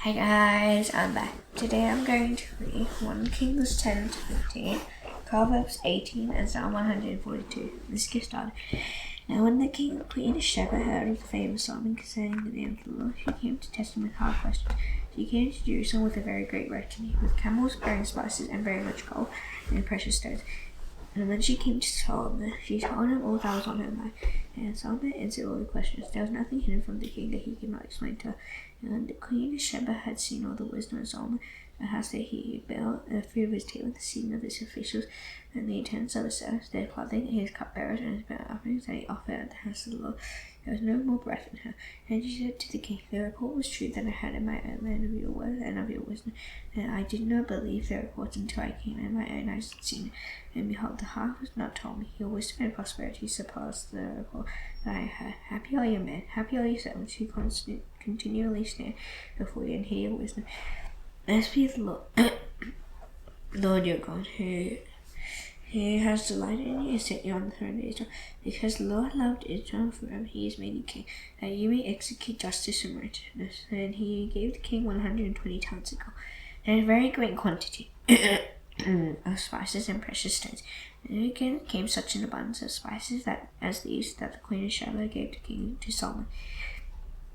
Hi guys, I'm back. Today I'm going to read 1 Kings 10 to 15, Proverbs 18 and Psalm 142. Let's get started. Now when the king and queen of Sheba heard of the famous Solomon concerning the name of the Lord, she came to test him with hard questions. She came to Jerusalem with a very great retinue, with camels bearing spices and very much gold and precious stones. And when she came to Solomon, she told him all that was on her mind. And Solomon answered all the questions. There was nothing hidden from the king that he could not explain to her. And the queen of Sheba had seen all the wisdom of Solomon, the house that he built, the food of his table, the seating of his officials, and the attendance of his servants, their clothing, his cupbearers, and his burnt offerings that he offered at the house of the Lord. There was no more breath in her. And she said to the king, the report was true that I had in my own land of your word and of your wisdom, and I did not believe the reports until I came and my own eyes had seen it. And behold, the heart was not told me. Your wisdom and prosperity surpassed the report that I had. Happy are your men, happy are your servants who continually stand before you and hear your wisdom. Blessed be the Lord your God, who has delighted in you and set you on the throne of Israel. Because the Lord loved Israel forever, he has made you king, that you may execute justice and righteousness. And he gave the king 120 talents of gold, and a very great quantity of spices and precious stones. And again came such an abundance of spices as these that the queen of Sheba gave to Solomon.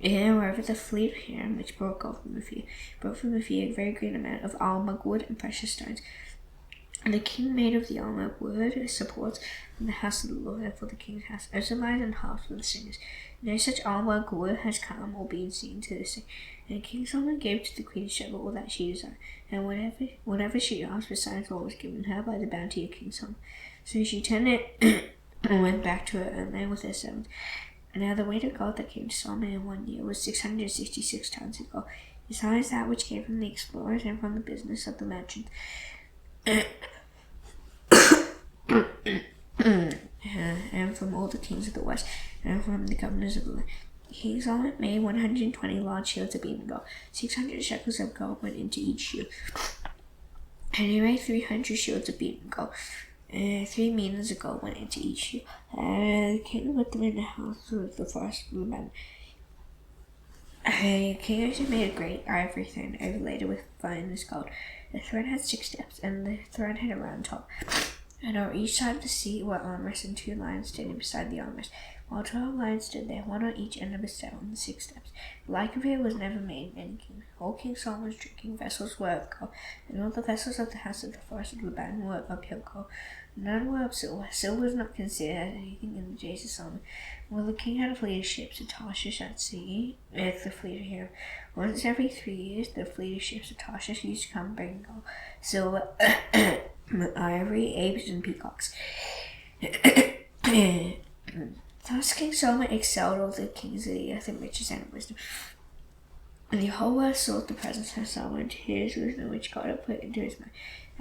And moreover, the fleet of Hiram, which brought gold from Ophir, brought from Ophir a very great amount of almug wood and precious stones. And the king made of the almug wood supports from the house of the Lord and for the king's house, osiers and harps for the singers. No such almug wood has come or been seen to this day. And King Solomon gave to the queen of Sheba all that she desired, and whatever she asked besides what was given her by the bounty of King Solomon. So she turned it and went back to her own land with her servants. And now the weight of gold that came to Solomon in 1 year was 666 tons of gold, besides that which came from the explorers and from the business of the merchants. And from all the kings of the west, and from the governors of the land. King Solomon made 120 large shields of beaten gold. 600 shekels of gold went into each shield. And he made 300 shields of beaten gold. 3 minas of gold went into each shield. And the king put them in the house of the forest of Lebanon. King also made a great ivory throne overlaid with finest gold. The throne had 6 steps, and the throne had a round top. And on each side of the seat were armrests, and 2 lions standing beside the armrests, while 12 lions stood there, 1 on each end of a step on the 6 steps. The like of it was never made in any king. All King Solomon's drinking vessels were of gold, and all the vessels of the house of the forest of Lebanon were of pure gold. None were of silver. Silver was not considered anything in the days of Solomon. Well, the king had a fleet of ships at Tarshish at sea, with the fleet of Hiram. Once every 3 years, the fleet of ships at Tarshish used to come bring gold, silver, ivory, apes, and peacocks. Thus King Solomon excelled all the kings of the earth in riches and wisdom. And the whole world sought the presence of Solomon to hear his wisdom which God had put into his mouth.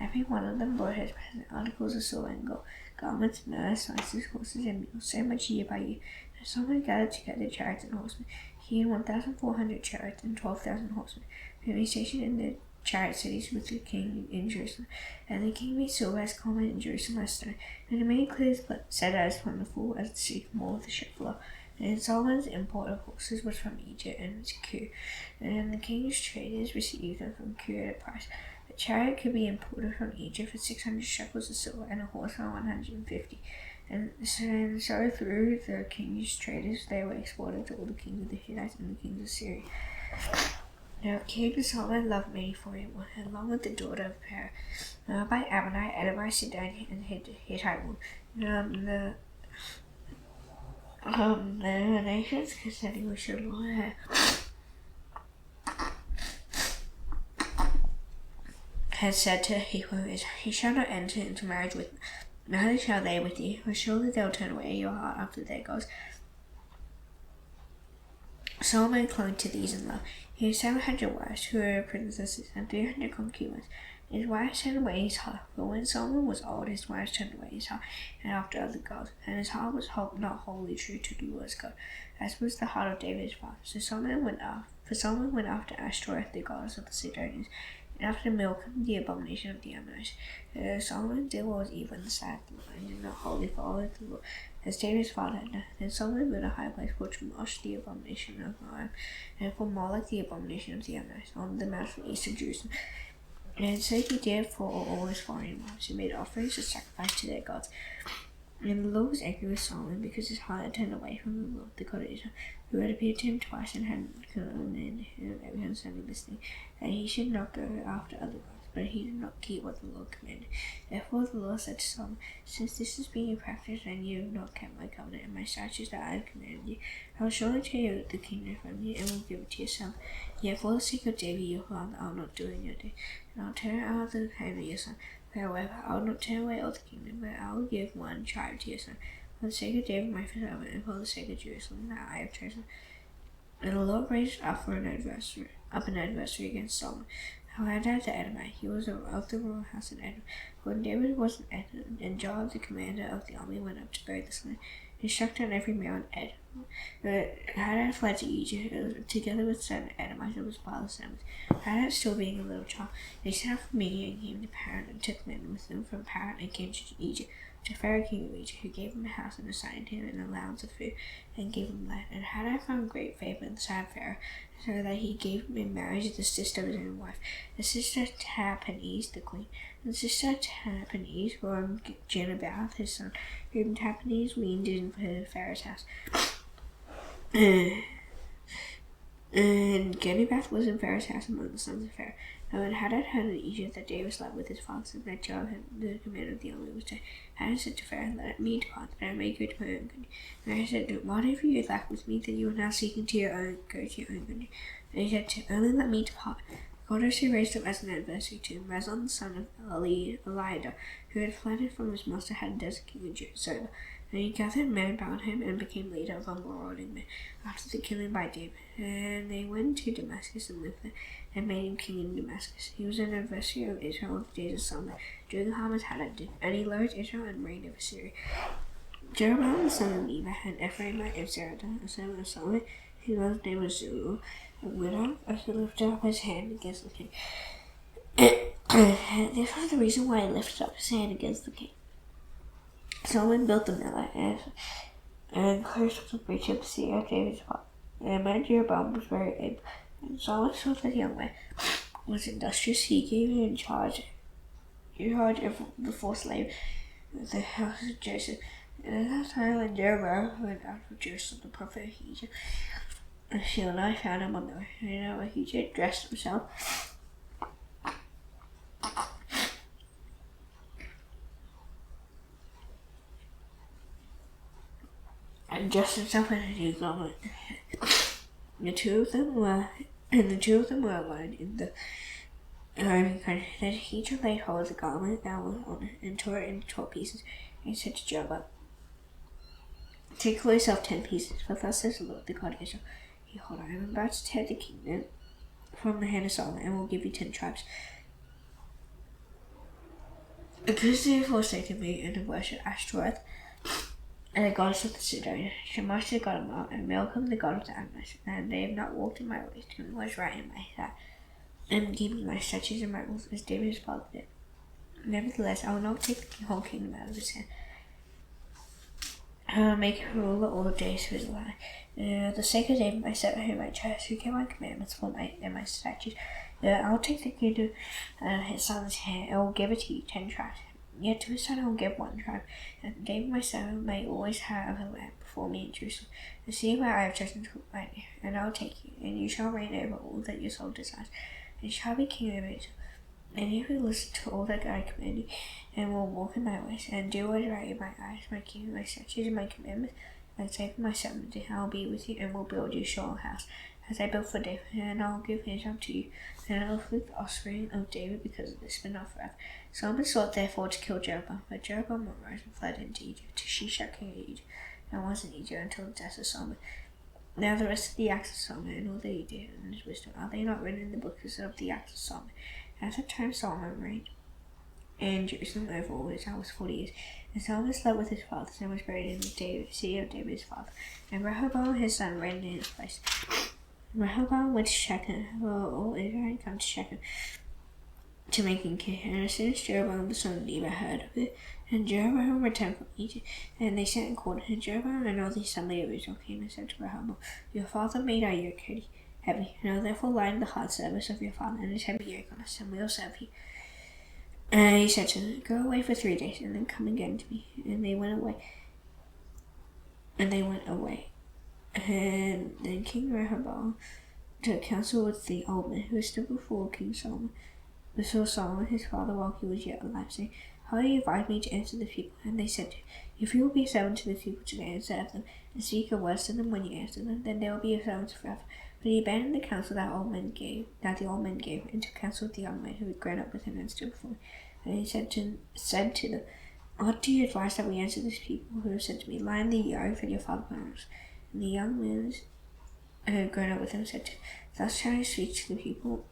Every one of them brought his present articles of silver and gold, garments, myrrh, spices, horses, and mules, so much year by year. And Solomon gathered together chariots and horsemen. He had 1,400 chariots and 12,000 horsemen, whom he stationed in the chariot cities with the king in Jerusalem. And the king made silver as common in Jerusalem as stone, and he made clear set as plentiful as the sycamore of the shepherds. And Solomon's import of horses was from Egypt and was Kir. And the king's traders received them from Kir at a price. A chariot could be imported from Egypt for 600 shekels of silver, and a horse for 150. And so through the king's traders they were exported to all the kings of the Hittites and the kings of Syria. Now King Solomon loved many foreign women, along with the daughter of Pharaoh, by Ammonite, Edomite, Sidonian, and Hittite women. The nations consenting with your Lord had said to Israel, he shall not enter into marriage with me, neither shall they with you, for surely they will turn away your heart after their gods. Solomon clung to these in love. He had 700 wives, who were princesses, and 300 concubines. His wives turned away his heart, but when Solomon was old, his wives turned away his heart, and after other gods, and his heart was not wholly true to the Lord's God, as was the heart of David his father. So Solomon went after Ashtoreth, the goddess of the Sidonians, and after Milcom, the abomination of the Ammonites. Solomon did what was evil in the sight of the Lord, and did not wholly follow the Lord, as David's father had done. Then Solomon built a high place which was the abomination of Moab, and for Moloch the abomination of the Ammonites, on the mountain east of Jerusalem. And so he did for all his foreign wives, who made offerings of sacrifice to their gods. And the Lord was angry with Solomon because his heart had turned away from the Lord, the God of Israel, who had appeared to him twice and had commanded him every understanding listening, that he should not go after other gods. But he did not keep what the Lord commanded. Therefore the Lord said to Solomon, since this is being practiced, and you have not kept my covenant and my statutes that I have commanded you, I will surely take the kingdom from you, and will give it to your son. Yet for the sake of David your father, I will not do it in your day, and I will turn out the hand of your son. However, I will not turn away all the kingdom, but I will give one tribe to your son, for the sake of David my servant, and for the sake of Jerusalem that I have chosen. And the Lord raised up an adversary against Solomon. Hadad the Edomite, he was of the royal house in Edom. When David was in Edom, and Joab the commander of the army went up to bury the slain, he struck down every male in Edom. But Hadad fled to Egypt, together with 7 Edomites of his father's sons. Hadad still being a little child, they set out from Midian and came to Paran, and took men with them from Paran and came to Egypt, to Pharaoh king of Egypt, who gave him a house and assigned him an allowance of food, and gave him land. And Hadad found great favor in the sight of Pharaoh, so that he gave him in marriage the sister of his own wife, the sister of Tahpenes the queen. And the sister of Tahpenes bore Genubath his son, whom Tahpenes weaned in Pharaoh's house. And Genubath was in Pharaoh's house among the sons of Pharaoh. Now when Hadad heard in Egypt that David slept with his father, and that Joab, the commander of the army, was dead, Hadad said to Pharaoh, let me depart, that I may go to my own country. And Pharaoh said, whatever you lack with me, then you are now seeking to go to your own country. And he said, only let me depart. God also raised up as an adversary to him Rezon the son of Eliada, who had fled from his master Hadad king of Zoba. And he gathered men about him and became leader of marauding men after the killing by David. And they went to Damascus and lived there, and made him king in Damascus. He was an adversary of Israel in the days of Solomon, during the harm as Hadad did, and he loathed Israel and reigned over Syria. Jeroboam the son of Nebat, an Ephraimite of Zeradah, a servant of Solomon, whose mother's name was Zerua, a widow, also lifted up his hand against the king. This was the reason why he lifted up his hand against the king. Solomon built the Millah and closed the breach of the sea of David's father. And when Jeroboam was very able, and Solomon saw that the young man was industrious, he gave him in charge of the 4 slaves of the house of Joseph. And at that time when Jeroboam went out of Jerusalem, the prophet of Egypt, and Shilonai found him on the way. And when he dressed himself in a new garment. The two of them were alone in the Arabian country. Then he laid hold of the garment that was on it, and tore it into 12 pieces, and said to Jeroboam, take for yourself 10 pieces, for thus says the Lord, the God of Israel, behold, I am about to tear the kingdom from the hand of Solomon, and will give you 10 tribes. Because they have forsaken me and have worshipped Ashtoreth, and the goddess of the Sidonians, Shamash the god of Moab, and Milcom the god of the Ammonites, and they have not walked in my ways, doing what is right in my sight, and keeping my statutes and my rules, as David his father did. Nevertheless, I will not take the whole kingdom out of his hand. I will make him ruler all the days of his life. The sake of David my servant whom I chose, who kept my commandments and my statutes, I will take the kingdom out of his son's hand, and will give it to you 10 tribes. Yet to his son I will give 1 tribe, and David my servant may always have a lamp before me in Jerusalem, and see where I have chosen to put my name. And I will take you, and you shall reign over all that your soul desires, and you shall be king over Israel. And you will listen to all that I command you, and will walk in my ways, and do what is right in my eyes, my kingdom, my statutes, and my commandments, and say for my servant, I will be with you, and will build you a sure house, as I built for David, and I will give Israel to you, and I will afflict the offspring of David because of this, but not forever. Solomon sought therefore to kill Jeroboam, but Jeroboam arose and fled into Egypt, to Shishak king of Egypt, and was in Egypt until the death of Solomon. Now the rest of the acts of Solomon, and all that he did, and his wisdom, are they not written in the books of the acts of Solomon? At that time Solomon reigned in Jerusalem over all Israel was 40 years. And Solomon slept with his fathers, and was buried in the city of David his father. And Rehoboam his son reigned in his place. Rehoboam went to Shechem, for all Israel had come to Shechem. to make him king. And as soon as Jeroboam the son of Nebat heard of it, and Jeroboam returned from Egypt, and they sent and called him. Jeroboam and all the assembly of Israel came and said to Rehoboam, "Your father made our yoke heavy. Now therefore lighten the hard service of your father and his heavy yoke on us, and we will serve you." And he said to them, "Go away for 3 days, and then come again to me." And they went away. And then King Rehoboam took counsel with the old men who stood before King Solomon, before Solomon his father, while he was yet alive, saying, "How do you advise me to answer the people?" And they said, "If you will be a servant to the people today and serve them, and speak your words to them when you answer them, then they will be your servants forever." But he abandoned the counsel that the old men gave, and took counsel with the young men who had grown up with him and stood before him. And he said to them, "What do you advise that we answer these people who have said to me, 'Lighten the yoke that your father put on us'?" And the young men who had grown up with him said to him, "Thus shall you speak to the people."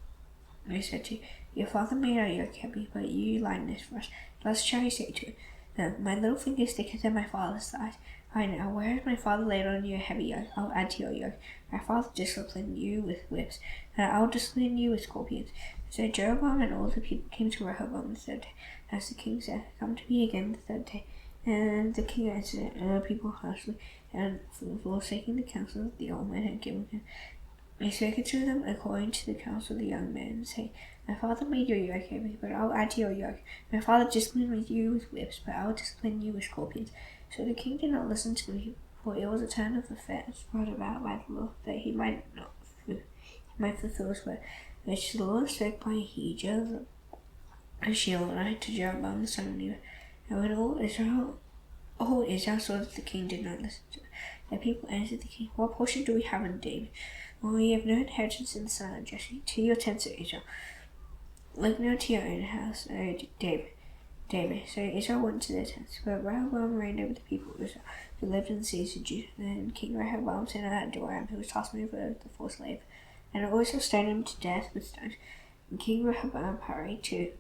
And he said to, "Your father made our yoke heavy, but you lighten it for us." Thus shall you say to them, "My little finger is thicker than my father's thighs. I know, whereas my father laid on you a heavy yoke, I'll add to your yoke. My father disciplined you with whips, and I'll discipline you with scorpions." So Jeroboam and all the people came to Rehoboam the third day, as the king said, "Come to me again the third day." And the king answered the people harshly, and forsaking the counsel that the old man had given him, he spoke to them according to the counsel of the young men, saying, "My father made your yoke heavy, but I'll add to your yoke. My father disciplined you with whips, but I'll discipline you with scorpions." So the king did not listen to the people, for it was a turn of affairs brought about by the Lord, that he might fulfill his word, which the Lord spoke by Ahijah the Shilonite to Jeroboam the son of Nebat. And when all Israel saw that the king did not listen to them, the people answered the king, "What portion do we have in David? For we have no inheritance in the son of Jesse. To your tents, O Israel. Look now to your own house, O David." So Israel went to their tents. But Rehoboam reigned over the people of Israel, who lived in the cities of Judah. Then King Rehoboam sent out Joram, who was tossed over the forced slave, and also stoned him to death with stones. And King Rehoboam hurried to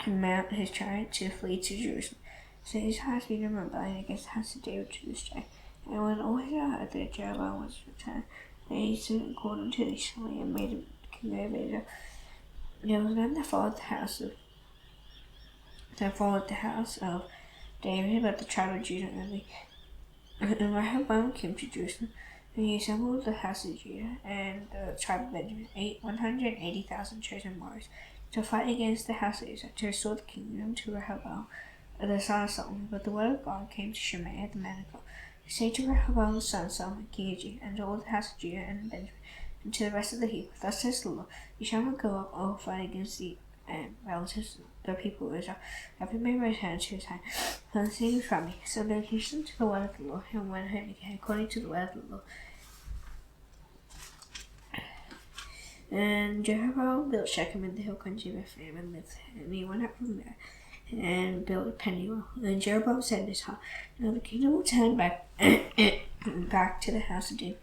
mount his chariot to flee to Jerusalem. So Israel has been in rebellion against the house of David to this day. And when all Israel heard that Jeroboam was returned, they sent and called him to the assembly and made him king over Israel. There was none that followed the house of David, but the tribe of Judah only. And Rehoboam came to Jerusalem, and he assembled the house of Judah and the tribe of Benjamin, 180,000 chosen warriors, to fight against the house of Israel, to restore the kingdom to Rehoboam, the son of Solomon. But the word of God came to Shemaiah, the man of God, to say to Rehoboam the son of Solomon, king of Judah, and to all the house of Judah and Benjamin, and to the rest of the people, "Thus says the Lord, you shall not go up or fight against the relatives of the people of Israel. Every man return to his hand from the things from me." So they listened to the word of the Lord, and went home again according to the word of the Lord. And Jeroboam built Shechem in the hill country of Ephraim and lived there. And he went up from there and built Peniel. And Jeroboam said in his heart, "Now the kingdom will turn back to the house of David.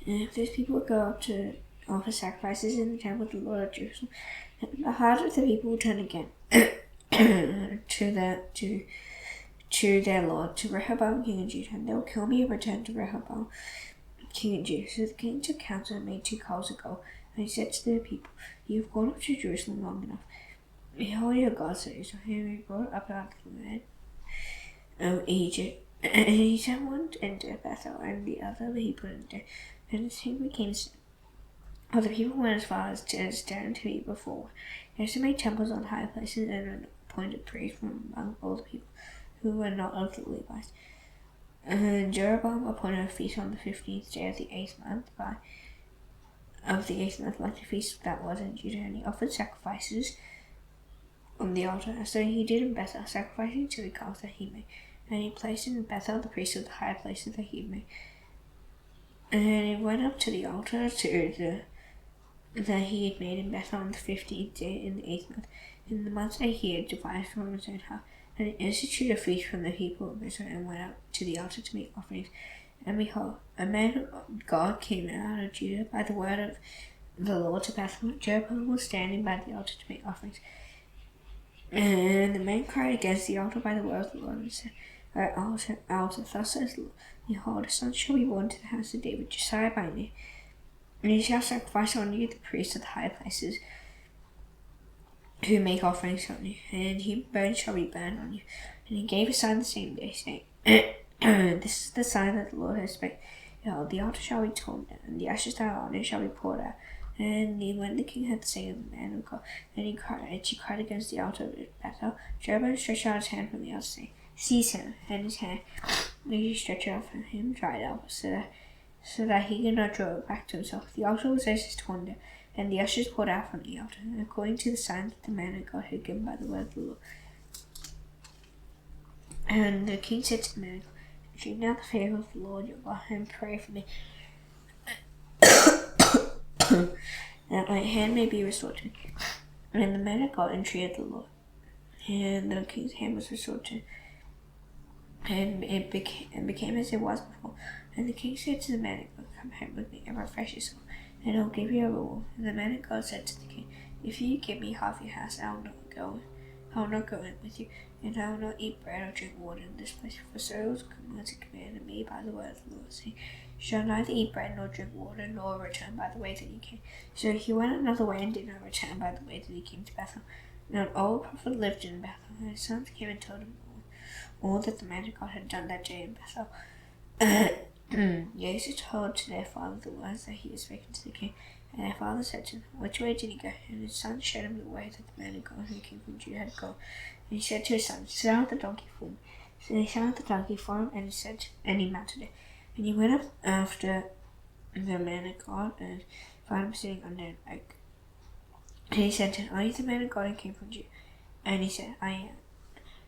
And if those people would go up to offer sacrifices in the temple of the Lord of Jerusalem, the heart of the people will turn again to their Lord, to Rehoboam king of Judah, and they will kill me and return to Rehoboam king of Judah." So the king took counsel and made 2 coals of gold. And he said to the people, "You have gone up to Jerusalem long enough. Behold your God, so Israel, whom he brought up out of the land of Egypt." And he sent one into Bethel, and the other he put in death. And the thing became sin. All the people went as far as to stand to me before. They also made temples on high places and appointed priests from among all the people who were not of the Levites. And Jeroboam appointed a feast on the 15th day of the 8th month, like the feast that was in Judah, and he offered sacrifices on the altar. So he did in Bethel, sacrificing to the gods that he made. And he placed in Bethel the priests of the high places that he had made. And he went up to the altar that he had made in Bethel on the 15th day in the 8th month, in the month that he had devised from his own heart. And he instituted a feast from the people of Israel, and went up to the altar to make offerings. And behold, a man of God came out of Judah by the word of the Lord to Bethel. Jeroboam was standing by the altar to make offerings. And the man cried against the altar by the word of the Lord, and said, "Altar, thus says the Lord, behold, a son shall be born to the house of David, Josiah by name. And he shall sacrifice on you the priests of the high places who make offerings on you, and your bones shall be burned on you. And he gave a sign the same day, saying, This is the sign that the Lord has spoken. The altar shall be torn down, and the ashes that are on it shall be poured out. And when the king heard the saying of the man of God, and he cried against the altar of Bethel, Jeroboam stretched out his hand from the altar, saying, Seize him, and his hand, which he stretched out from him, dried up, so that he could not draw it back to himself. The altar was as torn down, and the ashes poured out from the altar, according to the sign that the man of God had given by the word of the Lord. And the king said to the man of God, Entreat now the favor of the Lord your God, and pray for me, that my hand may be restored to me. And the man of God entreated the Lord, and the king's hand was restored to him, and it became as it was before. And the king said to the man of God, Come home with me and refresh yourself, and I'll give you a reward. And the man of God said to the king, If you give me half your house, I will not go in with you, and I will not eat bread or drink water in this place. For so was commanded me by the word of the Lord, saying, You shall neither eat bread nor drink water, nor return by the way that you came. So he went another way and did not return by the way that he came to Bethel. Now an old prophet lived in Bethel, and his sons came and told him all that the man of God had done that day in Bethel. Joseph told to their father the words that he had spoken to the king, and their father said to him, Which way did he go? And his son showed him the way that the man of God who came from Judah had gone. And he said to his son, Saddle the donkey for me. So they saddled the donkey for him, and he mounted it. And he went up after the man of God, and found him sitting under an oak. And he said to him, Are you the man of God who came from Judah? And he said, I am.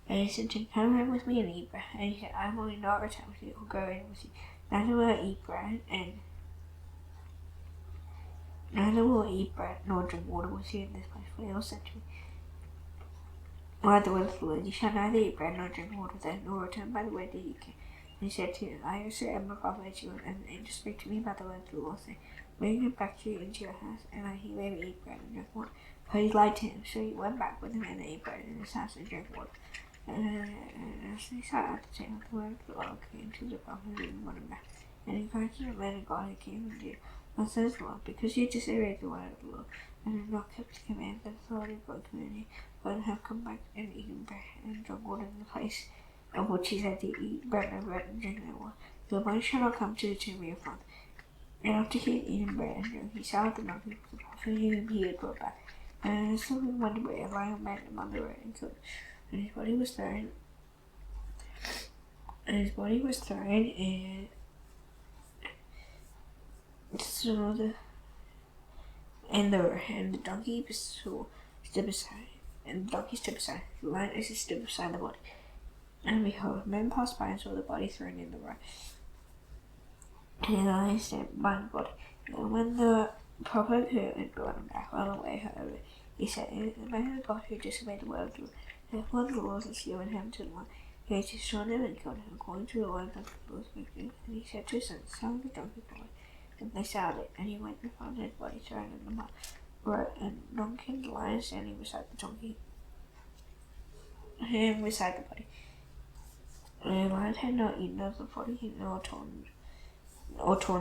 And he said to him, Come home with me and eat bread. And he said, I will not return with you or go in with you. Neither will I eat bread nor drink water with you in this place. For he also said to me, By the word of the Lord, you shall neither eat bread nor drink water there, nor return by the way that you came. And he said to him, I also am a prophet to you, and the angel spake to me by the word of the Lord, saying, Bring him back to you into your house, and he may eat bread and drink water. But he lied to him, so he went back with him and ate bread in his house and drank water. And as they sat at the table, the word of the Lord came to the prophet and brought him back. And he cried to the man of God who came from Judah, Thus says the Lord, because you disobeyed the word of the Lord, and have not kept the command that the Lord God commanded you, but have come back and eaten bread and drunk water in the place of which he said to eat bread and drink no water, your bones shall not come to the tomb of your father. And after he had eaten bread and drunk, he saddled the donkey with the prophet whom he had brought back. And so he went away, and lion met him on the road and killed him. And his body was thrown in and the donkey stood beside the lion as he stood beside the body. And behold, men passed by and saw the body thrown in the road, and the lion stood by the body. And when the prophet who had brought him back went away, however, he said, The man of God who disobeyed the word of the Lord, therefore the Lord has given him to the one who has destroyed him and killed him, according to the word that the Lord spoke to him. And he said to his son, Saddle the donkey for me. And they saddled it, and he went and found his body thrown in the mud, and donkey and the lion standing beside the donkey, and beside the body. And the lion had not eaten of the body, nor torn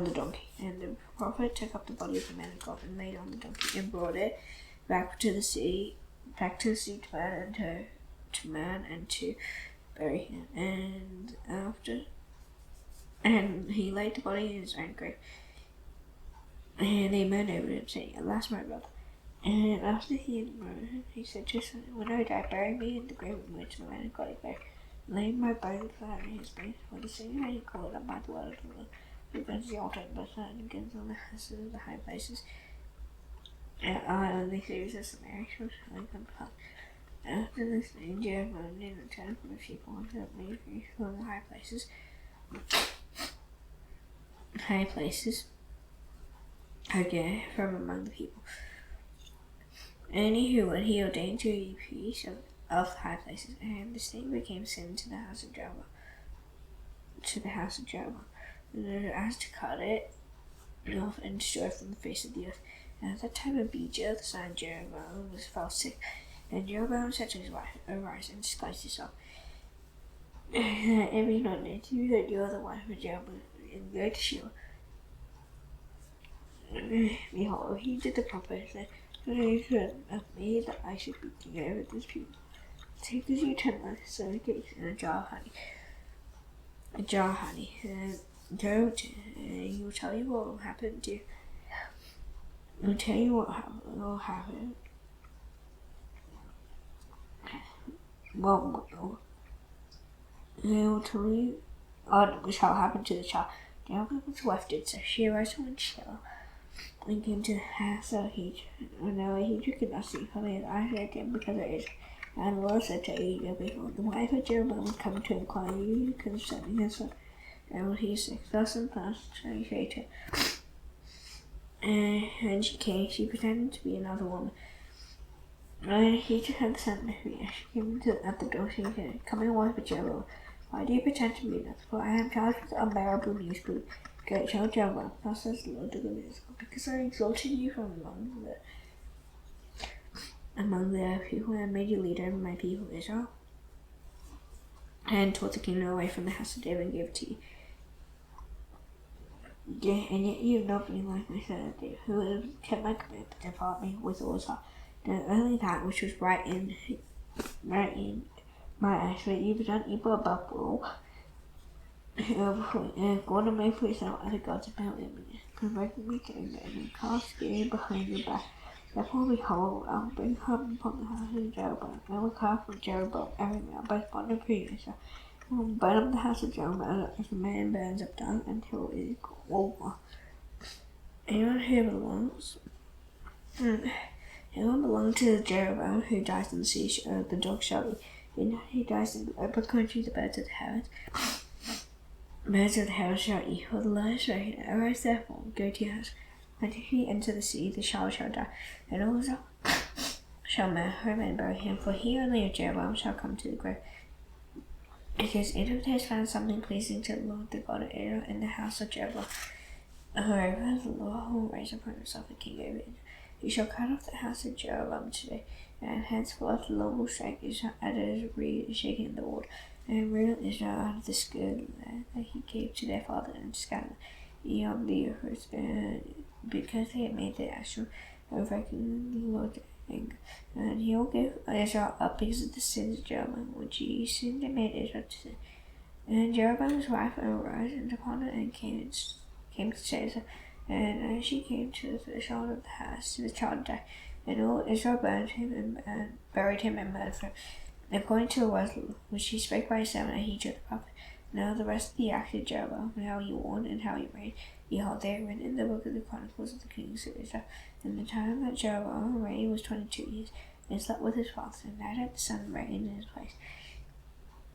the donkey. And the prophet took up the body of the man of God and laid it on the donkey, and brought it back to the city to man and to bury him. And he laid the body in his own grave. And they mourned over him, saying, Alas, my brother. And after he had mourned, he said to his son, When I die, bury me in the grave in which the man of God is buried. Laying my bones flat in his grave, for the same way he called up by the word of the Lord, against the altar and Bethel, and against all the houses of the high places. And the cities of Samaria shall surely come to pass. After this, Jeroboam did not turn from the people until it made from the high places again from among the people. Anywho, when he ordained to be priests of the high places, and this thing became sin to the house of Jeroboam, as to cut it off and destroy it from the face of the earth. And at that time Abijah, the son of Jeroboam, fell sick. And Jeroboam said to his wife, Arise and disguise yourself, and be not known to you that you are the wife of Jeroboam, and go to Shiloh. Behold, he did the prophet, said, It is of me that I should be king over this people. Take as you 10 loaves of cakes and a jar of honey. And go to, he'll tell you what will happen to you. He'll tell you what will happen. He'll tell you what shall happen to the child. The elder was wafted, so she arose from the chair and came to the house of He-Jun. Now He-Jun could not see from his eyes again because of his. And the Lord said to He-Jun, behold, the wife of Jeroboam would come to inquire you concerning his son. And when he said, thus and thus, shall you say to her. And she came, she pretended to be another woman. And He-Jun had sent her. She came at the door, she said, come in, wife of Jeroboam. Why do you pretend to be another? For I am charged with unbearable news, but go tell Jeroboam, thus says the Lord of the Israel, because I exalted you from among the people and made you leader over my people Israel, and taught the kingdom away from the house of David and gave it to you. And yet you have not been like my son David, who has kept my command, but defied me with all his heart. Now only that which was right in my eyes, but you have done evil above all. And God and made for yourself other gods about him, provoking me to anger, and cast fear behind your back. Therefore, behold, I will bring harm upon the house of Jeroboam. I will cast from Jeroboam every man, both bond and free. I will burn up the house of Jeroboam as a man burns up dung until it is over. Anyone who belongs to Jeroboam who dies in the sea, the dog shall eat. And he dies in the open country, the birds of the heavens. Birds of the heavens shall eat, for the Lord is ready. Arise therefore, go to your house. And if he enter the sea, the child shall die, and all shall marry him and bury him, for he only of Jeroboam shall come to the grave. Because Edom has found something pleasing to the Lord, the God of Israel, in the house of Jeroboam. Moreover, the Lord will raise upon himself a king over Israel. He shall cut off the house of Jeroboam today, and henceforth the Lord will strike Israel as a reed shaking the water, and rule Israel out of the good land that he gave to their father, and scatter beyond the earth, because they had made the Asher overcoming the Lord's anger. And he will give Israel up because of the sins of Jeroboam, which he sinned and made Israel to sin. And Jeroboam's wife arose and departed and came to Caesar. And as she came to the threshold of the house, the child died. And all Israel burned him and buried him and murdered him, according to the words which he spake by his servant Ahijah the prophet. Now the rest of the acts of Jeroboam, and how he warned and how he reigned, behold, they are written in the book of the Chronicles of the kings of Israel. And the time that Jeroboam reigned was 22 years, and slept with his father, and Nadab the son reigned in his place.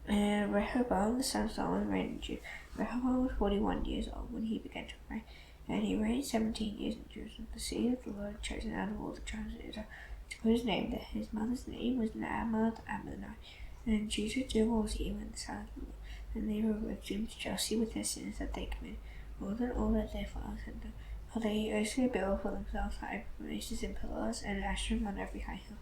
And Rehoboam the son of Solomon reigned in Judah. Rehoboam was 41 years old when he began to reign, and he reigned 17 years in Jerusalem, the city of the Lord, chosen out of all the tribes of Israel, to put his name there. His mother's name was Naamah the Ammonite, and Judah did what was evil in the sight of the Lord, and they were redeemed to jealousy with their sins that they committed, more than all that their fathers had done. For they also built for themselves high places and pillars, and Asherim on every high hill,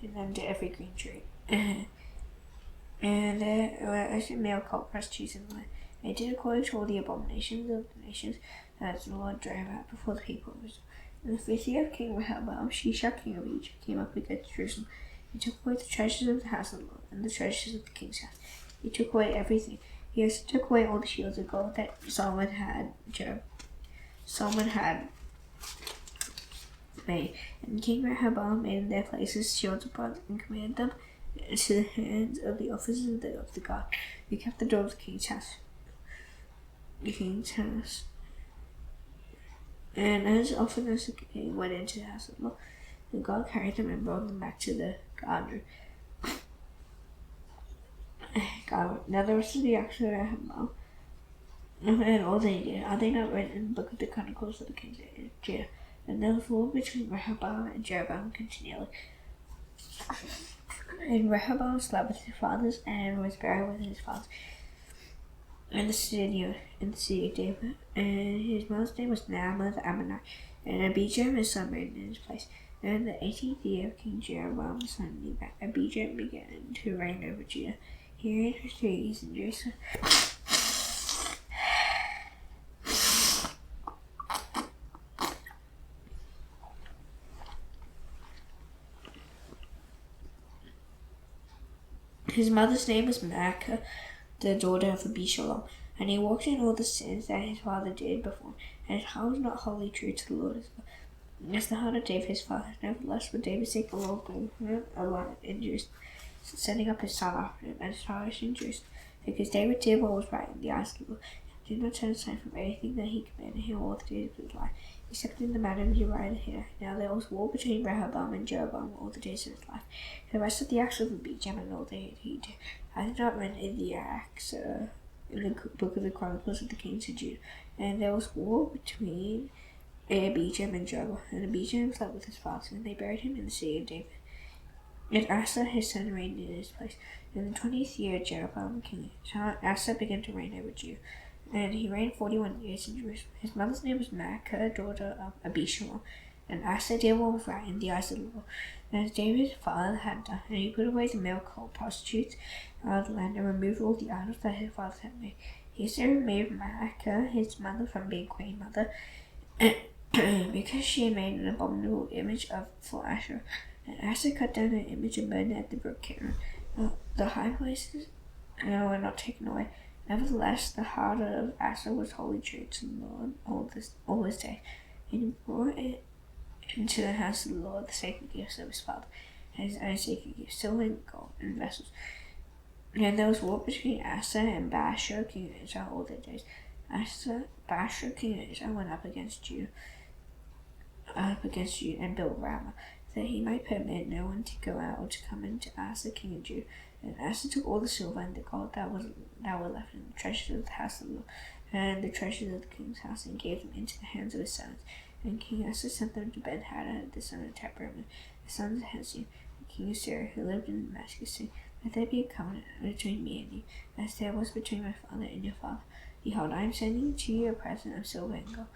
and under every green tree. And there were also male cult prostitutes in the land. They did according to all the abominations of the nations that the Lord drove out before the people of Israel. In the 5th year of King Rehoboam, Shishak king of Egypt came up against Jerusalem. He took away the treasures of the house of the Lord, and the treasures of the king's house. He took away everything. He also took away all the shields of gold that Solomon had made. And King Rehoboam made in their places shields of bronze, and commanded them to the hands of the officers of the guard, who kept the door of the king's house. And as often as the king went into the house of the Lord, the God carried them and brought them back to the guard. Now the rest of the acts of Rehoboam and all they did, are they not written in the book of the Chronicles of the kings of Judah? And there was war between Rehoboam and Jeroboam continually. And Rehoboam slept with his fathers and was buried with his fathers in the city of David. And his mother's name was Naamah the Ammonite, and Abijah his son reigned in his place. And in the 18th year of King Jeroboam the son of Nebat, Abijah began to reign over Judah. He reigned for 3 years in Jerusalem. His mother's name was Maacah, the daughter of Abishalom, and he walked in all the sins that his father did before, and his heart was not wholly true to the Lord as well as the heart of David his father. Nevertheless, for David's sake, the Lord gave him a light in Jerusalem, setting up his son after him, and established in Jerusalem, because David did what was right in the eyes of the Lord, and did not turn aside from anything that he commanded him all the days of his life, except in the matter of Uriah the Hittite. Now there was war between Rehoboam and Jeroboam all the days of his life. The rest of the acts of Abijam and all that he did, I did not read in the acts in the book of the Chronicles of the Kings of Judah. And there was war between Abijam and Jeroboam, and Abijam slept with his father, and they buried him in the city of David. And Asa his son reigned in his place. In the 20th year of Jeroboam king, Asa began to reign over Judah, and he reigned 41 years in Jerusalem. His mother's name was Maacah, daughter of Abishalom, and Asa did what was right in the eyes of the Lord, as David's father had done, and he put away the male cult prostitutes out of the land, and removed all the idols that his father had made. He also removed Maacah, his mother, from being queen mother, because she had made an abominable image for Asherah. And Asa cut down an image and burned it at the brook Kidron. The high places were not taken away. Nevertheless, the heart of Asa was wholly true to the Lord all his days, and he brought it into the house of the Lord, the sacred gifts of his father, and his own sacred gifts, silver and gold, and vessels. And there was war between Asa and Baasha, king of Israel, all their days. Baasha, king of Israel, went up against Judah, and built Ramah, that he might permit no one to go out or to come into Asa, king of Judah. And Asa took all the silver and the gold that were left in the treasures of the house of the Lord, and the treasures of the king's house, and gave them into the hands of his sons. And King Asa sent them to Ben-Hadad, the son of Tabrimah, the son of Hezion, the king of Syria, who lived in Damascus, saying, Let there be a covenant between me and you, as there was between my father and your father. Behold, I am sending to you a present of silver and gold.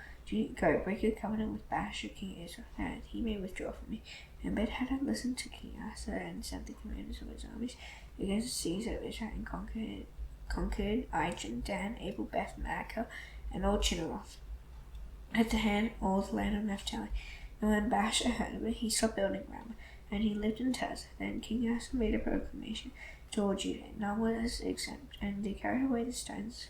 Go, break your covenant with Baasha, king of Israel, that he may withdraw from me. And Ben-Hadad listened to King Asa, and sent the commanders of his armies against the cities of Israel, and conquered Ijon, Dan, Abel, Beth, Maacah, and all Chinneroth, at the hand all the land of Naphtali. And when Baasha heard of it, he stopped building Ramah, and he lived in Tirzah. Then King Asa made a proclamation to all Judah, none was exempt, and they carried away the stones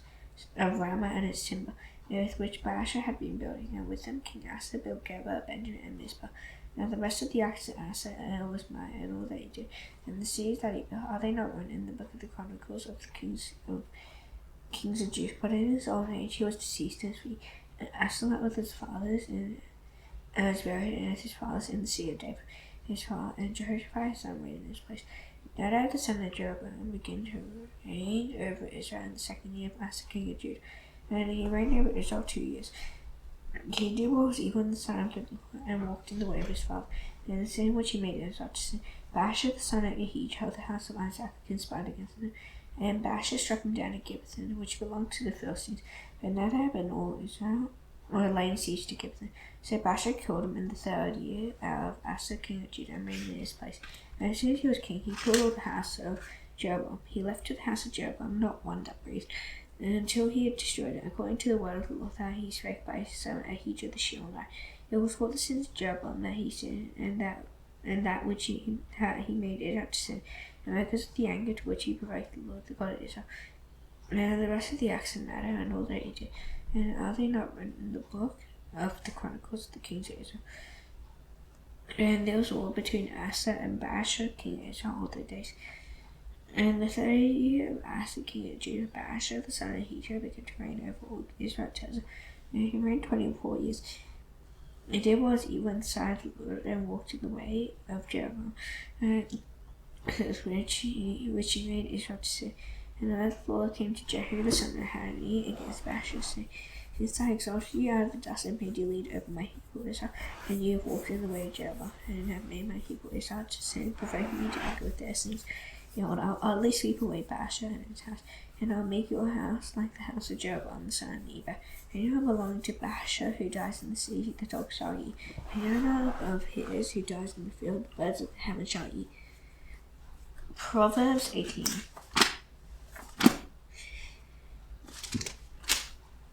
of Ramah and its timber, with which Baasha had been building, and with them King Asa built Geba, Benjamin, and Mizpah. Now the rest of the acts of Asa was mighty, and all that he did, and the cities that he built, are they not written in the book of the Chronicles of the kings of Judah? But in his old age he was deceased as we. And Asa went with his fathers, and was buried with his fathers in the city of David, his father, and Jehoshaphat his son reigned in his place. Nadab the son of Jeroboam began to reign over Israel in the 2nd year of Asa king of Judah, and he reigned over Israel 2 years. He did what was evil in the sight of the Lord, and walked in the way of his father, and in the sin which he made Israel to sin. Baasha the son of Ahijah of the house of Isaac conspired against him, and Baasha struck him down at Gibbethon, which belonged to the Philistines. But Nadab and all Israel were laying siege to Gibbethon. So Baasha killed him in the 3rd year of Asa king of Judah, and reigned in his place. And as soon as he was king, he killed all the house of Jeroboam. He left to the house of Jeroboam not one that breathed, until he had destroyed it, according to the word of the Lord that he spake by his son Ahijah the Shilonite. It was for the sins of Jeroboam that he sinned, and that which he made Israel to sin, and because of the anger to which he provoked the Lord, the God of Israel. And the rest of the acts of Nadab and all that he did, and are they not written in the book of the Chronicles of the kings of Israel? And there was war between Asa and Baasha, king of Israel, all their days. And the 3rd year of Asa king of Judah, Baasha the son of Ahijah began to reign over all Israel at Tirzah, and he reigned 24 years. He did what was evil in the sight of the Lord, and walked in the way of Jeroboam, which he made Israel to sin. And the word of the Lord came to Jehu the son of Hanani against Baasha, saying, Since I exalted you out of the dust and made you lead over my people Israel, and you have walked in the way of Jeroboam, and have made my people Israel to sin, provoking me to anger with their sins, behold, I'll utterly sweep away Baasha and his house, and I'll make your house like the house of Jeroboam the son of Nebat. And you are belonging to Baasha, who dies in the sea, the dogs shall eat. And you are not of his, who dies in the field, the birds of heaven shall eat. Proverbs 18.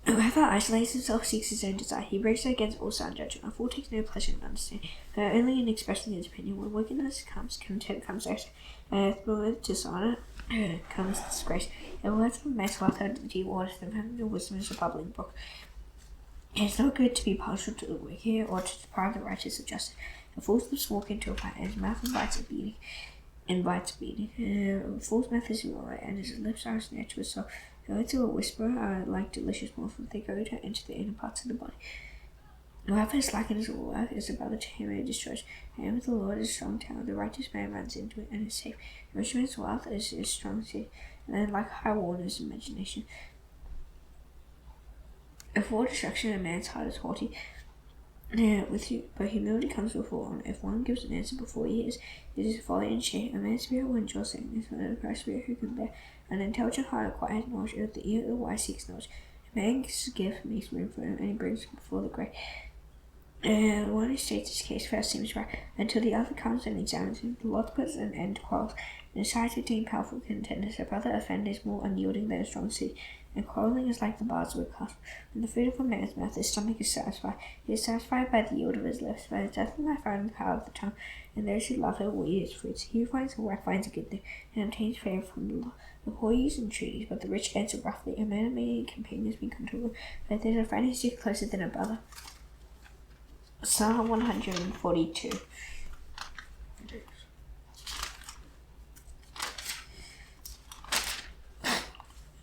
Whoever isolates himself seeks his own desire. He breaks against all sound judgment. A fool takes no pleasure in understanding, but only in expressing his opinion. When wickedness comes, contempt comes also, and with dishonor comes disgrace. The words of a man's mouth are deep waters, the fountain of wisdom is a bubbling brook. It is not good to be partial to the wicked or to deprive the righteous of justice. A fool's lips walk into a fight, and his mouth invites beating. Fool's mouth is right, and his lips are a snare to his soul. The words of a whisperer are like delicious morsels, they go down into the inner parts of the body. Whoever is slackened his work is a brother to him and destroys. The name of the Lord is a strong tower, the righteous man runs into it and is safe. The rich man's wealth is his strong city, and then like high wall is imagination. Before destruction, a man's heart is haughty, but humility comes before honor. If one gives an answer before he hears, it is folly and shame. A man's spirit will endure sickness, but a Christ's spirit who can bear. An intelligent heart acquires knowledge, but the ear of the wise seeks knowledge. A man's gift makes room for him, and he brings him before the great. One who states his case first seems right, until the other comes and examines him. The Lord puts an end to quarrels, and decides between powerful contenders. A brother offender is more unyielding than a strong city, and quarreling is like the bars of a castle. When the food of a man's mouth, his stomach is satisfied. He is satisfied by the yield of his lips. By his death will I find the power of the tongue, and those who love it will eat its fruits. He who finds a wife finds a good thing, and obtains favor from the Lord. The poor use entreaties, but the rich answer roughly. A man of many companions become to ruin, but there is a friend who sticks closer than a brother. Psalm 142.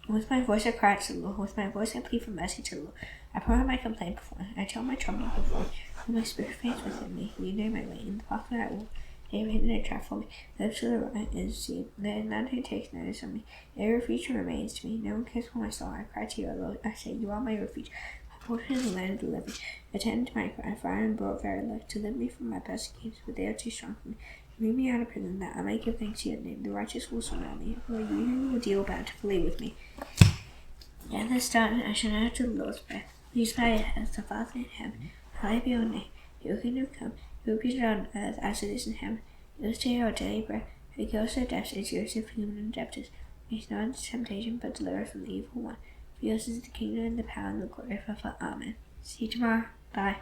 With my voice I cry to the Lord, with my voice I plead for mercy to the Lord. I pour out my complaint before him, I tell my trouble before him, when my spirit faints within me. You know my way, in the pathway I walk. They have hidden a trap for me. Those to the right is seen. There is none who takes notice of me. A refuge remains to me. No one cares for my soul. I cry to you, O Lord. I say, you are my refuge. My portion is the land of the living. Attend to my cry, for I am brought very low. Deliver me from my persecutors, but they are too strong for me. Bring me out of prison, that I may give thanks to your name. The righteous will surround me, for you will deal bountifully with me. At the start, I shall know to the Lord's prayer. Please bow your heads, the Father in heaven. Hallowed be your name. Your kingdom come. Your will be done on earth as it is in heaven. Give us today our daily bread. Forgive us our debts as yours have forgiven our debtors. Lead us not into temptation, but deliver us from the evil one. For yours is the kingdom and the power and the glory forever. Amen. See you tomorrow. Bye.